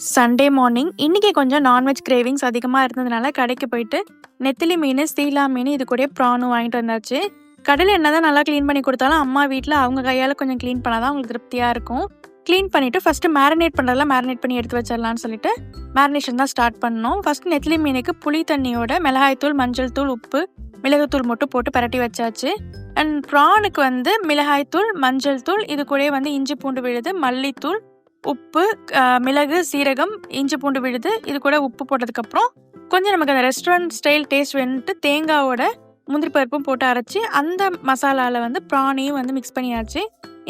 Sunday morning இன்னைக்கு கொஞ்சம் non veg cravings அதிகமாக இருந்ததுனால கடைக்கு போயிட்டு நெத்திலி மீன், சீலா மீன், இது கூட ப்ரானும் வாங்கிட்டு வந்தாச்சு. கடையில் என்னதான் நல்லா க்ளீன் பண்ணி கொடுத்தாலும் அம்மா வீட்டில் அவங்க கையால் கொஞ்சம் க்ளீன் பண்ணால் தான் அவங்களுக்கு திருப்தியாக இருக்கும். க்ளீன் பண்ணிவிட்டு ஃபஸ்ட்டு மேரினேட் பண்ணுறதெல்லாம் மேரினேட் பண்ணி எடுத்து வச்சிடலான்னு சொல்லிட்டு மேரினேஷன் தான் ஸ்டார்ட் பண்ணோம். ஃபஸ்ட்டு நெத்திலி மீனுக்கு புளி தண்ணியோட மிளகாய்த்தூள், மஞ்சள் தூள், உப்பு, மிளகுத்தூள் மட்டும் போட்டு பரட்டி வச்சாச்சு. அண்ட் ப்ரானுக்கு மிளகாய்த்தூள், மஞ்சள் தூள், இது கூட இஞ்சி பூண்டு விழுது, மல்லித்தூள், உப்பு, மிளகு, சீரகம், இஞ்சி பூண்டு விழுது, இது கூட உப்பு போட்டதுக்கப்புறம் கொஞ்சம் நமக்கு அந்த ரெஸ்டாரண்ட் ஸ்டைல் டேஸ்ட் வேணுட்டு தேங்காவோட முந்திரி பருப்பும் போட்டு அரைச்சி அந்த மசாலாவில் ப்ரானையும் மிக்ஸ் பண்ணியாச்சு.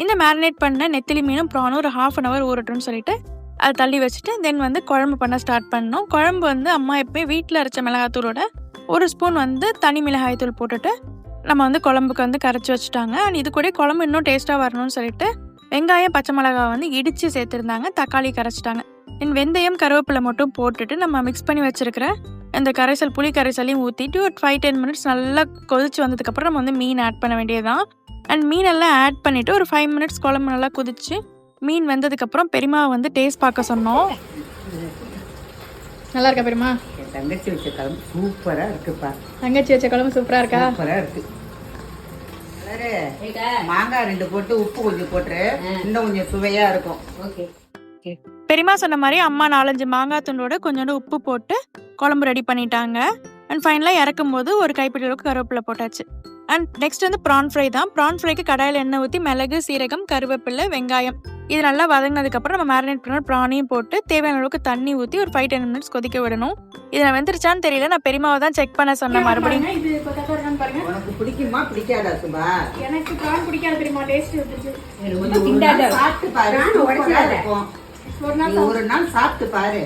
இந்த மேரினேட் பண்ண நெத்திலி மீனும் ப்ரானும் ஒரு 1/2 hour ஊறட்டும்னு சொல்லிட்டு அதை தள்ளி வச்சுட்டு தென் குழம்பு பண்ண ஸ்டார்ட் பண்ணோம். குழம்பு அம்மா எப்போயும் வீட்டில் அரைச்ச மிளகாத்தூளோட 1 ஸ்பூன் தனி மிளகாய்த்தூள் போட்டுட்டு நம்ம குழம்புக்கு கரைச்சி வச்சுட்டாங்க. அண்ட் இது கூட குழம்பு இன்னும் டேஸ்ட்டாக வரணும்னு சொல்லிட்டு வெங்காயம், பச்சை மிளகா இடித்து சேர்த்துருந்தாங்க, தக்காளி கரைச்சிட்டாங்க. தென் வெந்தயம், கருவேப்பிலை மட்டும் போட்டுட்டு நம்ம மிக்ஸ் பண்ணி வச்சுருக்கிற இந்த கரைசல், புளி கரைசலையும் ஊற்றிட்டு ஒரு 5-10 minutes நல்லா கொதிச்சு வந்ததுக்கப்புறம் நம்ம மீன் ஆட் பண்ண வேண்டியதுதான். அண்ட் மீனெல்லாம் ஆட் பண்ணிவிட்டு ஒரு 5 minutes குழம்பு நல்லா கொதிச்சு மீன் வெந்ததுக்கப்புறம் பெரியம்மா டேஸ்ட் பார்க்க சொன்னோம். நல்லா இருக்கா பெரியம்மா? தங்கச்சி வச்ச குழம்பு சூப்பராக இருக்குப்பா. தங்கச்சி வச்ச குழம்பு சூப்பராக இருக்கா? சூப்பராக இருக்கு. மாங்காய் 2 போட்டு உப்பு கொஞ்சம் போட்டு இன்னும் கொஞ்சம் சுவையா இருக்கும். பெரியம்மா சொன்ன மாதிரி அம்மா 4-5 மாங்காய் தூளோட கொஞ்சோண்டு உப்பு போட்டு குழம்பு ரெடி பண்ணிட்டாங்க. அண்ட் ஃபைனலாக இறக்கும் போது ஒரு கைப்பிடி அளவுக்கு கருவேப்பிலை போட்டாச்சு. அண்ட் நெக்ஸ்ட் ப்ரான் ஃப்ரை தான். ப்ரான் ஃப்ரைக்கு கடாயில் எண்ணெய் ஊற்றி மிளகு, சீரகம், கருவேப்பிலை, வெங்காயம் இது நல்லா வதங்கினதுக்கப்புறம் நம்ம மேரினேட் பண்ண ப்ரானையும் போட்டு தேவையான அளவுக்கு தண்ணி ஊற்றி ஒரு 5-10 minutes கொதிக்க விடணும். இதை வெந்துருச்சான்னு தெரியல, நான் பெரியம்மாவை தான் செக் பண்ண சொன்னேன் மறுபடியும். உனக்கு பிடிக்குமா பிடிக்காதா சுபா? எனக்கு ப்ரான் பிடிக்காது பெரியம்மா, டேஸ்ட் வந்துச்சு. சாப்பிட்டு பாரு, ஒரு நாள் சாப்பிட்டு பாரு.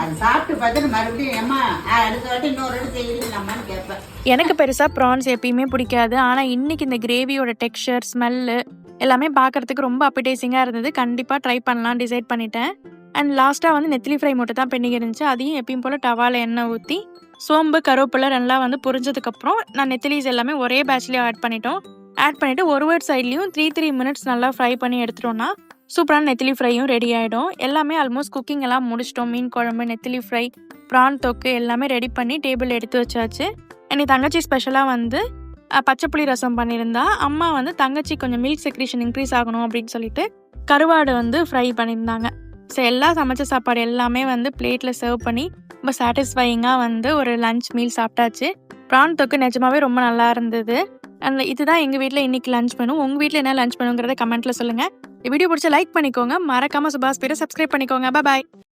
அது சாப்பிட்டு பார்த்துட்டு மறுபடியும் ஏமா அடுத்த வாட்டி இன்னொரு வாட்டி செய்யறீங்களாமான்னு கேட்பேன். எனக்கு பெருசாக ப்ரான்ஸ் எப்பயுமே பிடிக்காது. ஆனால் இன்னைக்கு இந்த கிரேவியோட டெக்ஸ்சர், ஸ்மெல்லு எல்லாமே பார்க்கறதுக்கு ரொம்ப அப்படைசிங்காக இருந்தது. கண்டிப்பாக ட்ரை பண்ணலாம் டிசைட் பண்ணிட்டேன். அண்ட் லாஸ்ட்டாக நெத்திலி ஃப்ரை மட்டும் தான் பெண்டிங் இருந்துச்சு. அதையும் எப்பயும் போல் டவாவில் எண்ணெய் ஊற்றி சோம்பு, கருவேப்பிலை நல்லா பொரிஞ்சதுக்கப்புறம் நான் நெத்திலிஸ் எல்லாமே ஒரே பேட்ச்லேயே ஆட் பண்ணிவிட்டு ஒரு சைட்லேயும் 3 minutes நல்லா ஃப்ரை பண்ணி எடுத்துட்டோன்னா சூப்பரான நெத்திலி ஃப்ரையும் ரெடி ஆகிடும். எல்லாமே ஆல்மோஸ்ட் குக்கிங் எல்லாம் முடிச்சிட்டோம். மீன் குழம்பு, நெத்திலி ஃப்ரை, ப்ரான் தொக்கு எல்லாமே ரெடி பண்ணி டேபிள் எடுத்து வச்சாச்சு. என்னை தங்கச்சி ஸ்பெஷலாக பச்சை புளி ரசம் பண்ணியிருந்தா. அம்மா தங்கச்சி கொஞ்சம் மில்க் செக்ரீஷன் இன்க்ரீஸ் ஆகணும் அப்படின்னு சொல்லிட்டு கருவாடு ஃப்ரை பண்ணியிருந்தாங்க. ஸோ எல்லா சமைச்ச சாப்பாடு எல்லாமே பிளேட்டில் சர்வ் பண்ணி ரொம்ப சாட்டிஸ்ஃபையிங்காக ஒரு லஞ்ச் மீல் சாப்பிட்டாச்சு. ப்ரான் தொக்கு நிஜமாவே ரொம்ப நல்லா இருந்தது. அந்த இதுதான் எங்கள் வீட்டில் இன்றைக்கி லஞ்ச் மெனு. உங்கள் வீட்டில் என்ன லஞ்ச் மெனுங்கிறத கமெண்ட்டில் சொல்லுங்கள். வீடியோ பிடிச்சா லைக் பண்ணிக்கோங்க. மறக்காமல் சுபாஸ் பேரை சப்ஸ்கிரைப் பண்ணிக்கோங்க. பாய்.